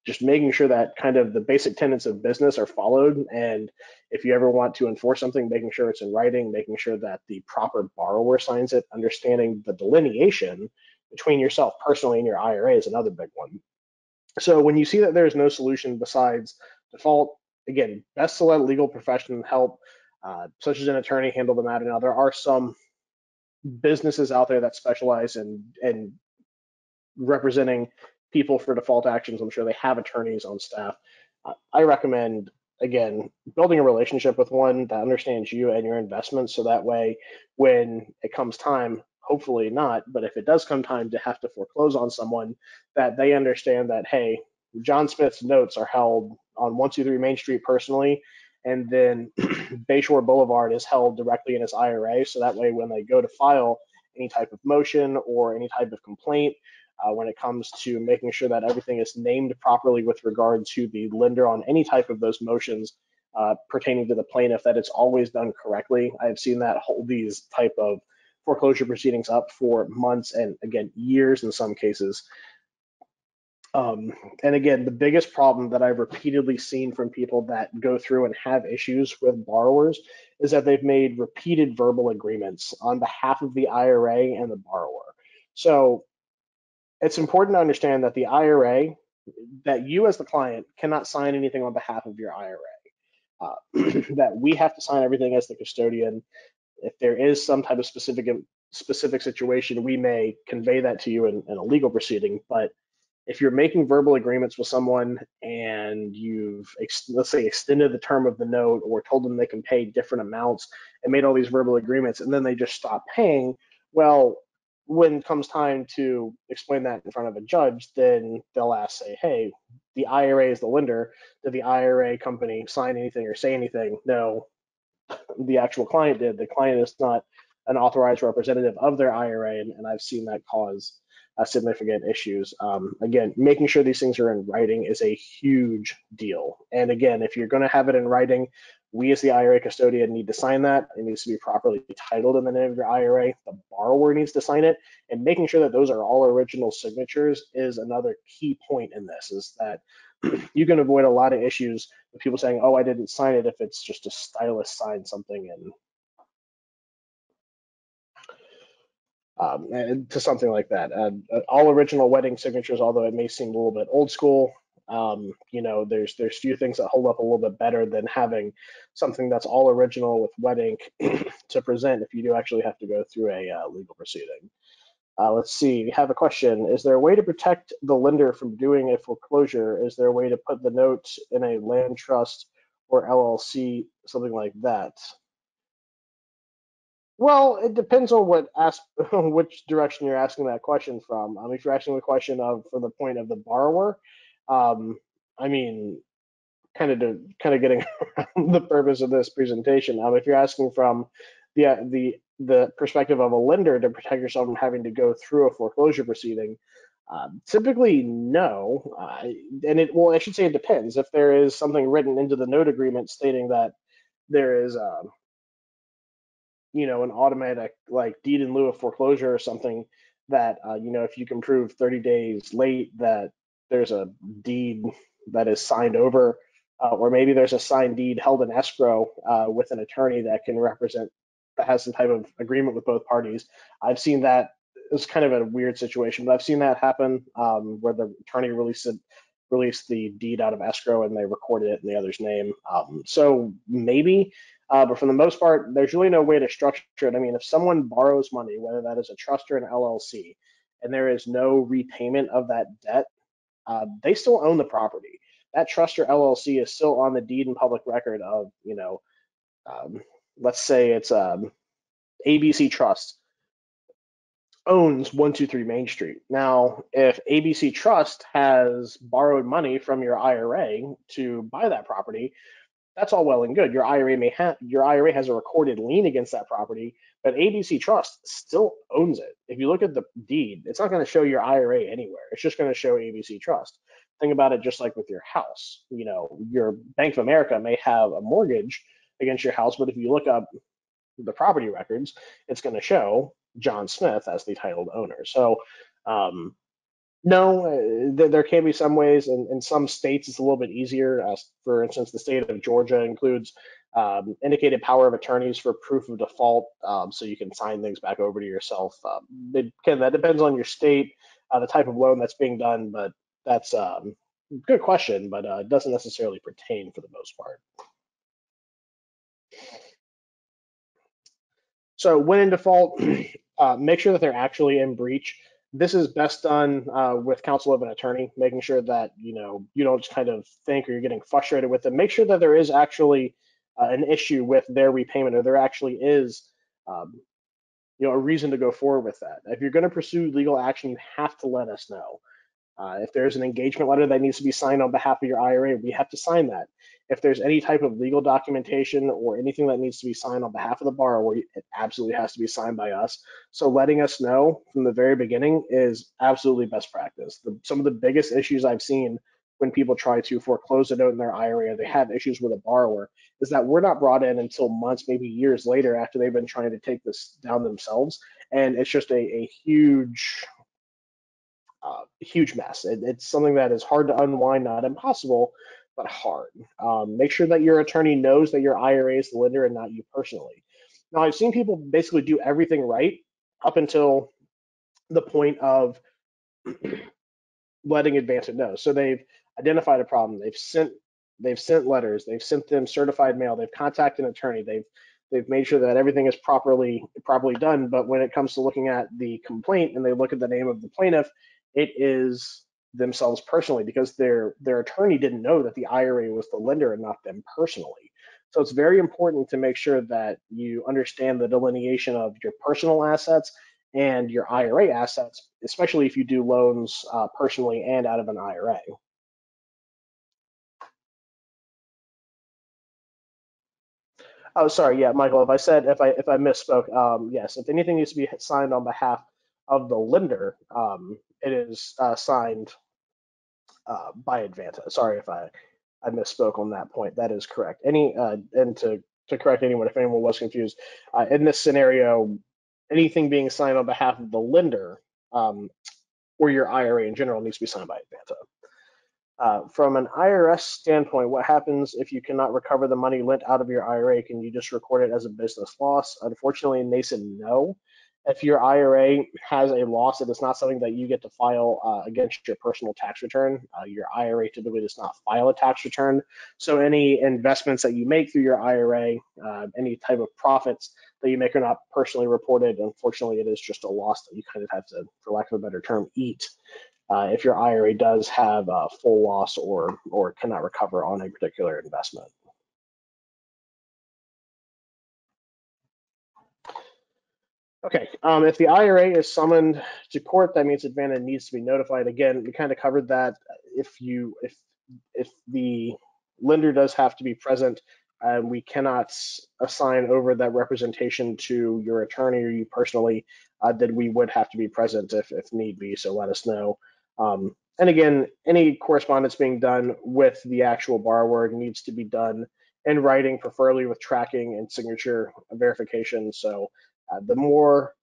just making sure that kind of the basic tenets of business are followed. And if you ever want to enforce something, making sure it's in writing, making sure that the proper borrower signs it, understanding the delineation between yourself personally and your IRA is another big one. So when you see that there's no solution besides default, again, best to let legal professional help, such as an attorney, handle the matter. Now, there are some businesses out there that specialize in representing people for default actions. I'm sure they have attorneys on staff. I recommend, again, building a relationship with one that understands you and your investments, so that way when it comes time, hopefully not, but if it does come time to have to foreclose on someone, that they understand that, hey, John Smith's notes are held on 123 Main Street personally, and then Bayshore Boulevard is held directly in his IRA. So that way, when they go to file any type of motion or any type of complaint, when it comes to making sure that everything is named properly with regard to the lender on any type of those motions pertaining to the plaintiff, that it's always done correctly. I've seen that these type of foreclosure proceedings up for months and again, years in some cases. And again, the biggest problem that I've repeatedly seen from people that go through and have issues with borrowers is that they've made repeated verbal agreements on behalf of the IRA and the borrower. So it's important to understand that the IRA, that you as the client cannot sign anything on behalf of your IRA. That we have to sign everything as the custodian. If there is some type of specific situation, we may convey that to you in a legal proceeding. But if you're making verbal agreements with someone and you've, let's say, extended the term of the note or told them they can pay different amounts and made all these verbal agreements and then they just stop paying, well, when it comes time to explain that in front of a judge, then they'll ask, say, hey, the IRA is the lender. Did the IRA company sign anything or say anything? No, the actual client did. The client is not an authorized representative of their IRA, and I've seen that cause significant issues. Again, making sure these things are in writing is a huge deal. And again, if you're going to have it in writing, we as the IRA custodian need to sign that. It needs to be properly titled in the name of your IRA. The borrower needs to sign it, and making sure that those are all original signatures is another key point in this, is that you can avoid a lot of issues with people saying, oh, I didn't sign it, if it's just a stylist signed something and to something like that. All original wedding signatures, although it may seem a little bit old school, there's few things that hold up a little bit better than having something that's all original with wet ink to present if you do actually have to go through a legal proceeding. Let's see, we have a question. Is there a way to protect the lender from doing a foreclosure? Is there a way to put the note in a land trust or LLC, something like that? Well, it depends on which direction you're asking that question from. If you're asking the question from the point of the borrower, um, I mean, kind of getting around the purpose of this presentation. If you're asking from the perspective of a lender to protect yourself from having to go through a foreclosure proceeding, typically no. I should say it depends. If there is something written into the note agreement stating that there is an automatic like deed in lieu of foreclosure or something that if you can prove 30 days late that there's a deed that is signed over, or maybe there's a signed deed held in escrow with an attorney that has some type of agreement with both parties. I've seen that. It's kind of a weird situation, but I've seen that happen where the attorney released the deed out of escrow and they recorded it in the other's name. So maybe, but for the most part, there's really no way to structure it. I mean, if someone borrows money, whether that is a trust or an LLC, and there is no repayment of that debt, they still own the property. That trust or LLC is still on the deed and public record of, let's say it's ABC Trust owns 123 Main Street. Now, if ABC Trust has borrowed money from your IRA to buy that property, that's all well and good. Your IRA has a recorded lien against that property, but ABC Trust still owns it. If you look at the deed, it's not going to show your IRA anywhere. It's just going to show ABC Trust. Think about it just like with your house. Your Bank of America may have a mortgage against your house, but if you look up the property records, it's going to show John Smith as the titled owner. So no, there can be some ways. In some states, it's a little bit easier. For instance, the state of Georgia includes indicated power of attorneys for proof of default, so you can sign things back over to yourself. That depends on your state, the type of loan that's being done, but that's a good question, but it doesn't necessarily pertain for the most part. So when in default, make sure that they're actually in breach. This is best done with counsel of an attorney, making sure that you don't just kind of think or you're getting frustrated with them. Make sure that there is actually an issue with their repayment, or there actually is a reason to go forward with that. If you're going to pursue legal action, you have to let us know. If there's an engagement letter that needs to be signed on behalf of your IRA, we have to sign that. If there's any type of legal documentation or anything that needs to be signed on behalf of the borrower, it absolutely has to be signed by us. So letting us know from the very beginning is absolutely best practice. Some of the biggest issues I've seen when people try to foreclose a note in their IRA or they have issues with a borrower is that we're not brought in until months, maybe years later after they've been trying to take this down themselves. And it's just a huge mess. It's something that is hard to unwind, not impossible, but hard. Make sure that your attorney knows that your IRA is the lender and not you personally. Now, I've seen people basically do everything right up until the point of letting Advanta know. So they've identified a problem. They've sent letters. They've sent them certified mail. They've contacted an attorney. They've made sure that everything is properly done. But when it comes to looking at the complaint and they look at the name of the plaintiff, it is themselves personally because their attorney didn't know that the IRA was the lender and not them personally. So it's very important to make sure that you understand the delineation of your personal assets and your IRA assets, especially if you do loans personally and out of an IRA. Oh, sorry, yeah, Michael. If I misspoke, yes, if anything needs to be signed on behalf of the lender, it is signed by Advanta. Sorry if I misspoke on that point. That is correct. And to correct anyone if anyone was confused, in this scenario, anything being signed on behalf of the lender or your IRA in general needs to be signed by Advanta. From an IRS standpoint, what happens if you cannot recover the money lent out of your IRA? Can you just record it as a business loss? Unfortunately, they said no. If your IRA has a loss, it is not something that you get to file against your personal tax return. Your IRA typically does not file a tax return. So any investments that you make through your IRA, any type of profits that you make are not personally reported. Unfortunately, it is just a loss that you kind of have to, for lack of a better term, eat if your IRA does have a full loss or cannot recover on a particular investment. Okay, if the IRA is summoned to court, that means Advanta needs to be notified. Again, we kind of covered that. If the lender does have to be present, we cannot assign over that representation to your attorney or you personally, then we would have to be present if need be, so let us know. And again, any correspondence being done with the actual borrower needs to be done in writing, preferably with tracking and signature verification. So the more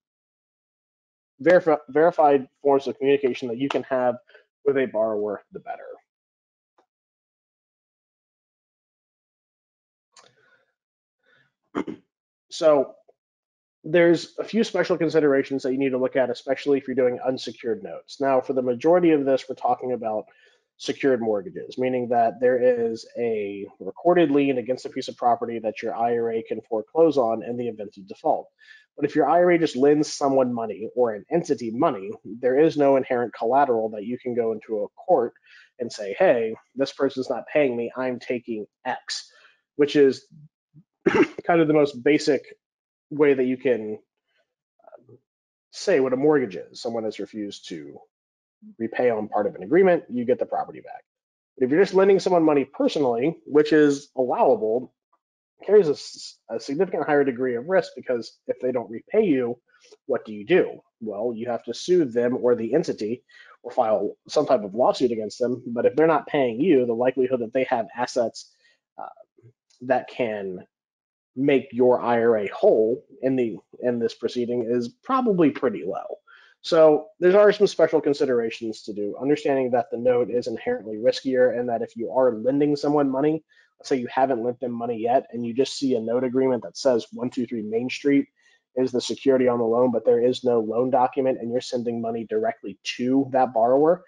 verified forms of communication that you can have with a borrower, the better. So there's a few special considerations that you need to look at, especially if you're doing unsecured notes. Now, for the majority of this, we're talking about secured mortgages, meaning that there is a recorded lien against a piece of property that your IRA can foreclose on in the event of default. But if your IRA just lends someone money or an entity money, there is no inherent collateral that you can go into a court and say, hey, this person's not paying me, I'm taking X, which is kind of the most basic way that you can say what a mortgage is. Someone has refused to repay on part of an agreement, you get the property back. But if you're just lending someone money personally, which is allowable, carries a significant higher degree of risk because if they don't repay you, what do? Well, you have to sue them or the entity or file some type of lawsuit against them. But if they're not paying you, the likelihood that they have assets uh, that can make your IRA whole in this proceeding is probably pretty low. So there are some special considerations to do, understanding that the note is inherently riskier and that if you are lending someone money, let's say you haven't lent them money yet and you just see a note agreement that says 123 Main Street is the security on the loan, but there is no loan document and you're sending money directly to that borrower,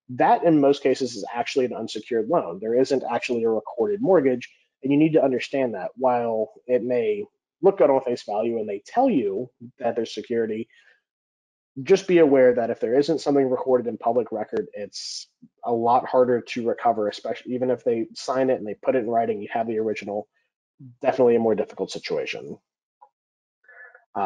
that in most cases is actually an unsecured loan. There isn't actually a recorded mortgage. And you need to understand that while it may look good on face value and they tell you that there's security, just be aware that if there isn't something recorded in public record, it's a lot harder to recover, especially even if they sign it and they put it in writing, you have the original, definitely a more difficult situation.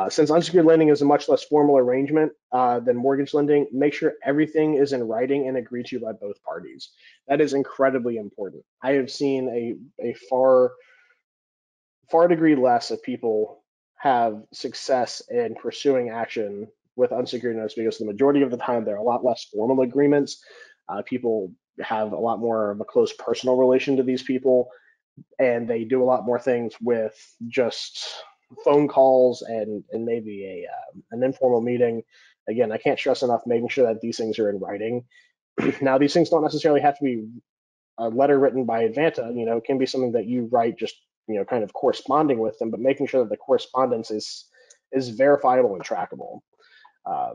Since unsecured lending is a much less formal arrangement than mortgage lending, make sure everything is in writing and agreed to by both parties. That is incredibly important. I have seen a far degree less of people have success in pursuing action with unsecured notes because the majority of the time there are a lot less formal agreements. People have a lot more of a close personal relation to these people, and they do a lot more things with just phone calls and maybe an informal meeting. Again, I can't stress enough making sure that these things are in writing. Now, these things don't necessarily have to be a letter written by Advanta. It can be something that you write just kind of corresponding with them, but making sure that the correspondence is verifiable and trackable. Uh,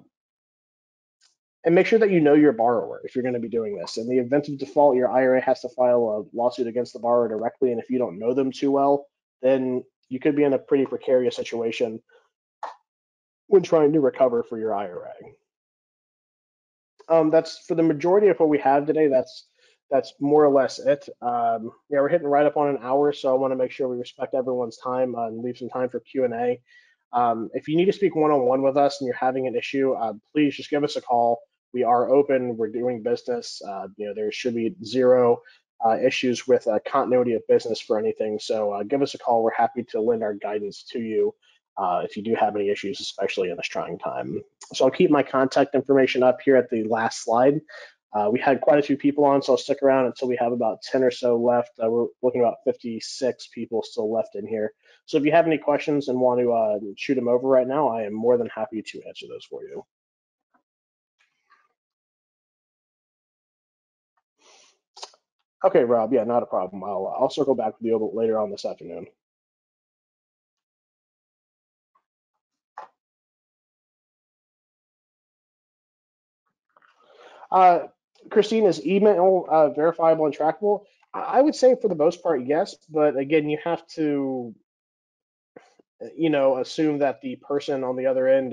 and make sure that you know your borrower if you're going to be doing this. In the event of default, your IRA has to file a lawsuit against the borrower directly, and if you don't know them too well, then you could be in a pretty precarious situation when trying to recover for your IRA. That's for the majority of what we have today. That's more or less it. Yeah, we're hitting right up on an hour, so I want to make sure we respect everyone's time and leave some time for Q&A. If you need to speak one-on-one with us and you're having an issue, please just give us a call. We are open. We're doing business. There should be zero issues with continuity of business for anything. So give us a call. We're happy to lend our guidance to you if you do have any issues, especially in this trying time. So I'll keep my contact information up here at the last slide. We had quite a few people on, so I'll stick around until we have about 10 or so left. We're looking at about 56 people still left in here. So if you have any questions and want to shoot them over right now, I am more than happy to answer those for you. Okay, Rob, yeah, not a problem. I'll circle back with you later on this afternoon. Uh, Christine, is email verifiable and trackable? I would say for the most part, yes, but again, you have to assume that the person on the other end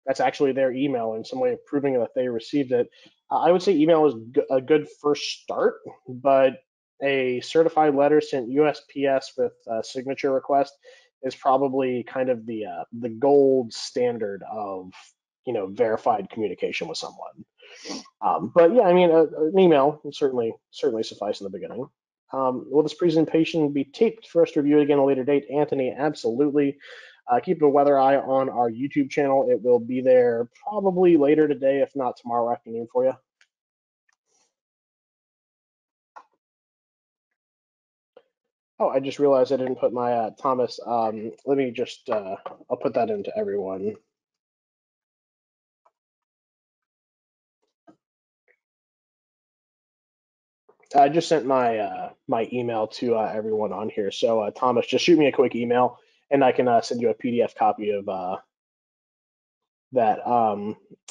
that's actually their email and some way of proving that they received it. I would say email is a good first start, but a certified letter sent USPS with a signature request is probably kind of the gold standard of verified communication with someone. But yeah, I mean, an email would certainly suffice in the beginning. Will this presentation be taped for us to review again at a later date? Anthony, absolutely. Keep a weather eye on our YouTube channel. It will be there probably later today, if not tomorrow afternoon for you. Oh, I just realized I didn't put my Thomas. Let me just, I'll put that into everyone. I just sent my email to everyone on here. So Thomas, just shoot me a quick email, and I can send you a PDF copy of that.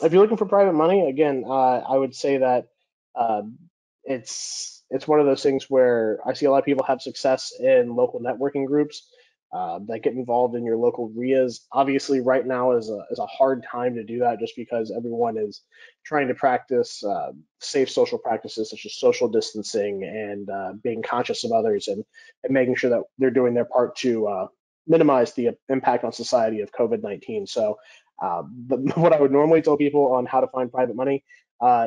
If you're looking for private money, again, I would say that uh, it's one of those things where I see a lot of people have success in local networking groups that get involved in your local RIAs. Obviously, right now is a hard time to do that just because everyone is trying to practice safe social practices such as social distancing and being conscious of others and making sure that they're doing their part to minimize the impact on society of COVID-19. So, what I would normally tell people on how to find private money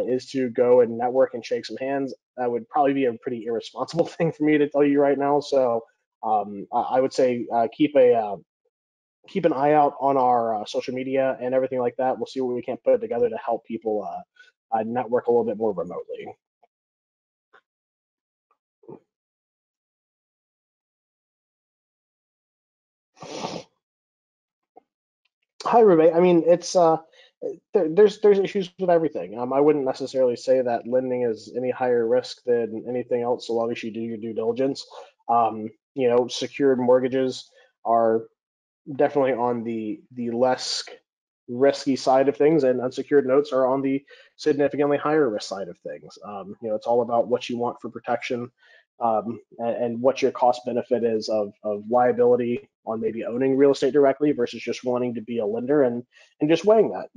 is to go and network and shake some hands. That would probably be a pretty irresponsible thing for me to tell you right now. So I would say keep an eye out on our social media and everything like that. We'll see what we can put together to help people network a little bit more remotely. Hi, Rube. I mean, it's there's issues with everything. I wouldn't necessarily say that lending is any higher risk than anything else, so long as you do your due diligence. Secured mortgages are definitely on the less risky side of things, and unsecured notes are on the significantly higher risk side of things. It's all about what you want for protection and what your cost benefit is of liability on maybe owning real estate directly versus just wanting to be a lender and just weighing that.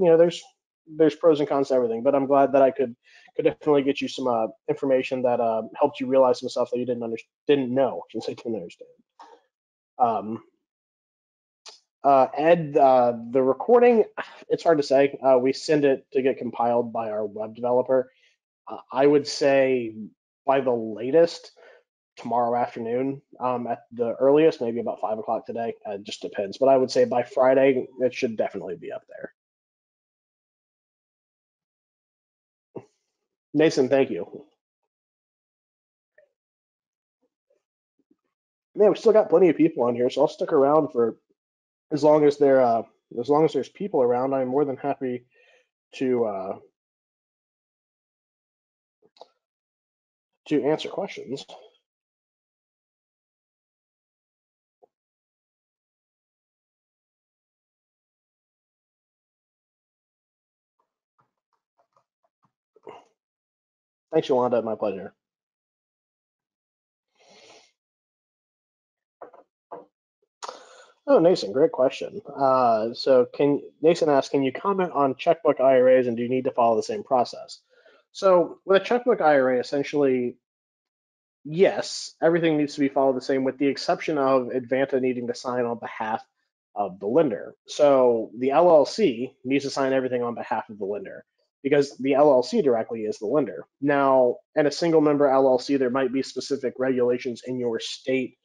There's pros and cons to everything, but I'm glad that I could definitely get you some information that helped you realize some stuff that you didn't know. I shouldn't say didn't understand. Ed, the recording, it's hard to say. We send it to get compiled by our web developer. I would say by the latest tomorrow afternoon, at the earliest, maybe about 5 o'clock today. It just depends. But I would say by Friday, it should definitely be up there. Nathan, thank you. Yeah, we still got plenty of people on here, so I'll stick around for as long as as long as there's people around. I'm more than happy to to answer questions. Thanks, Yolanda. My pleasure. Oh, Nason, great question. So can Nason asks, can you comment on checkbook IRAs and do you need to follow the same process? So with a checkbook IRA, essentially, yes, everything needs to be followed the same, with the exception of Advanta needing to sign on behalf of the lender. So the LLC needs to sign everything on behalf of the lender because the LLC directly is the lender. Now, in a single member LLC, there might be specific regulations in your state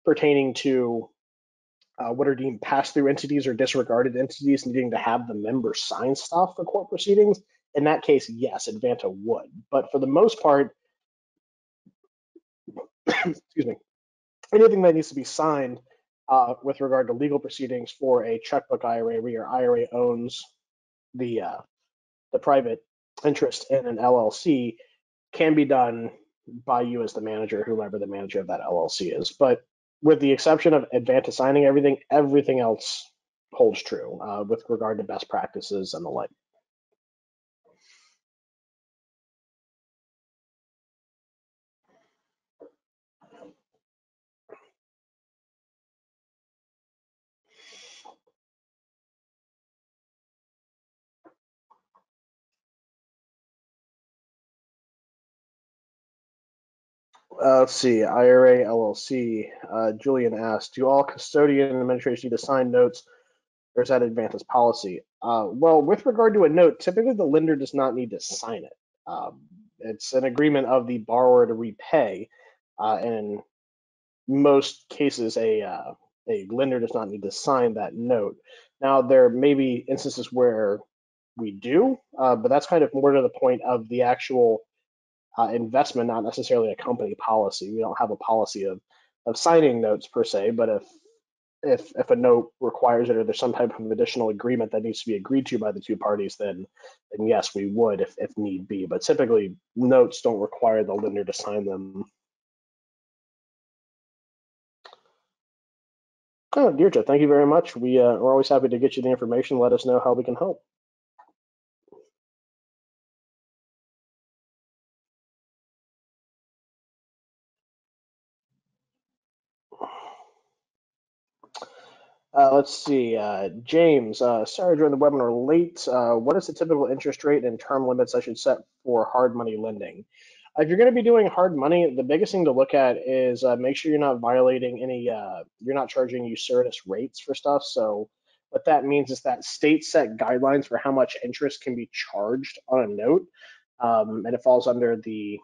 pertaining to what are deemed pass-through entities or disregarded entities needing to have the member sign stuff for court proceedings. In that case, yes, Advanta would. But for the most part, excuse me, anything that needs to be signed with regard to legal proceedings for a checkbook IRA where your IRA owns the uh, the private interest in an LLC can be done by you as the manager, whoever the manager of that LLC is. But with the exception of Advanta signing everything, everything else holds true with regard to best practices and the like. Let's see, IRA LLC. Julian asked, do all custodian administrators need to sign notes, or is that Advanta's policy? Well, with regard to a note, typically the lender does not need to sign it. It's an agreement of the borrower to repay, and in most cases, a lender does not need to sign that note. Now, there may be instances where we do, but that's kind of more to the point of the actual investment, not necessarily a company policy. We don't have a policy of signing notes per se, but if a note requires it or there's some type of additional agreement that needs to be agreed to by the two parties, then yes, we would if need be. But typically, notes don't require the lender to sign them. Oh, Deirdre, thank you very much. We're always happy to get you the information. Let us know how we can help. Let's see, James, sorry to join the webinar late. What is the typical interest rate and term limits I should set for hard money lending? If you're going to be doing hard money, the biggest thing to look at is make sure you're not violating any, you're not charging usurious rates for stuff. So what that means is that states set guidelines for how much interest can be charged on a note, and it falls under the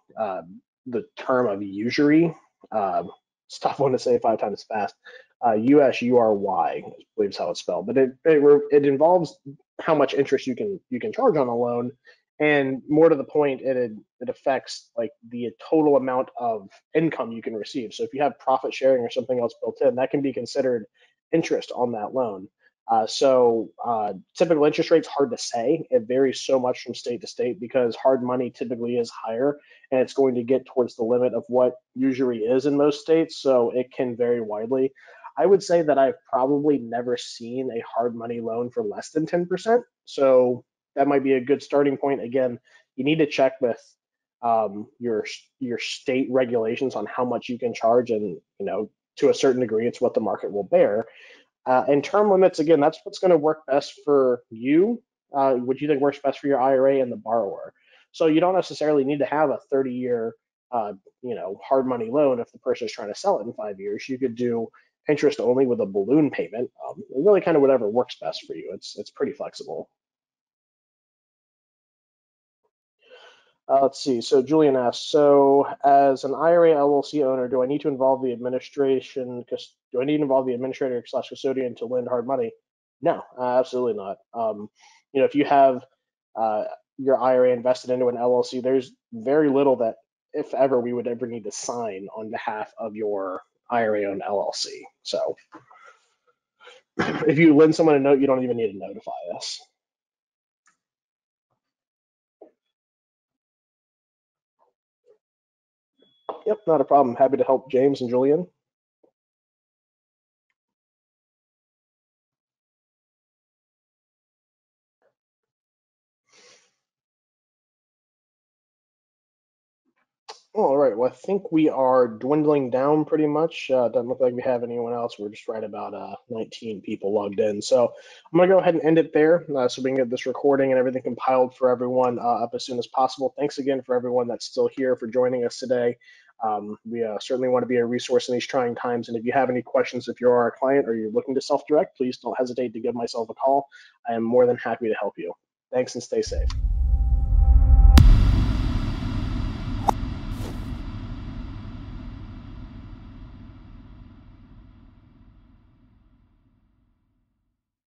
term of usury. It's a tough one to say 5 times fast. USURY, I believe is how it's spelled, but it involves how much interest you can charge on a loan, and more to the point, it affects like the total amount of income you can receive. So if you have profit sharing or something else built in, that can be considered interest on that loan. Typical interest rate's hard to say. It varies so much from state to state because hard money typically is higher and it's going to get towards the limit of what usury is in most states. So it can vary widely. I would say that I've probably never seen a hard money loan for less than 10%. So that might be a good starting point. Again, you need to check with your state regulations on how much you can charge, and to a certain degree, it's what the market will bear. And term limits, again, that's what's going to work best for you. What you think works best for your IRA and the borrower. So you don't necessarily need to have a 30-year, hard money loan if the person is trying to sell it in 5 years. You could do interest only with a balloon payment. Really, kind of whatever works best for you. It's pretty flexible. Let's see. So Julian asks, so as an IRA LLC owner, do I need to involve the administration? Do I need to involve the administrator slash custodian to lend hard money? No, absolutely not. If you have uh, your IRA invested into an LLC, there's very little that, if ever, we would ever need to sign on behalf of your IRA-owned LLC. So if you lend someone a note, you don't even need to notify us. Yep, not a problem. Happy to help James and Julian. All right. Well, I think we are dwindling down pretty much. Doesn't look like we have anyone else. We're just right about 19 people logged in. So I'm going to go ahead and end it there so we can get this recording and everything compiled for everyone up as soon as possible. Thanks again for everyone that's still here for joining us today. We certainly want to be a resource in these trying times. And if you have any questions, if you're our client or you're looking to self-direct, please don't hesitate to give myself a call. I am more than happy to help you. Thanks and stay safe.